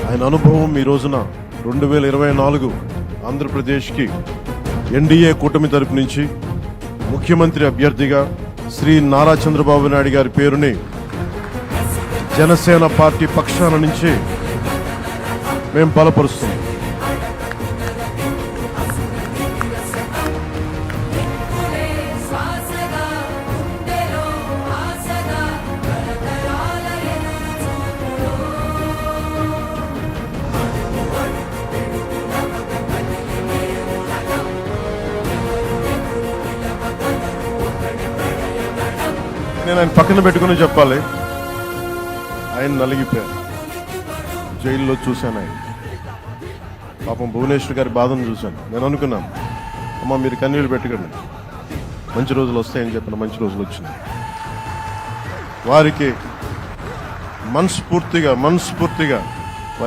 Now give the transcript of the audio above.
ఆయన అనుభవం ఈ రోజున 2024 ఆంధ్రప్రదేశ్కి ఎన్డీఏ కూటమి తరపు నుంచి ముఖ్యమంత్రి అభ్యర్థిగా శ్రీ నారా చంద్రబాబు నాయుడు గారి పేరుని జనసేన పార్టీ పక్షాన నుంచి మేము బలపరుస్తున్నాం. నేను ఆయన పక్కన పెట్టుకుని చెప్పాలి, ఆయన నలిగిపోయారు. జైల్లో చూశాను ఆయన పాపం భువనేశ్వర్ గారి బాధను చూశాను. నేను అనుకున్నాను, అమ్మ మీరు కన్నీళ్ళు పెట్టుకోండి, మంచి రోజులు వస్తాయని చెప్పిన మంచి రోజులు వచ్చినాయి. వారికి మనస్ఫూర్తిగా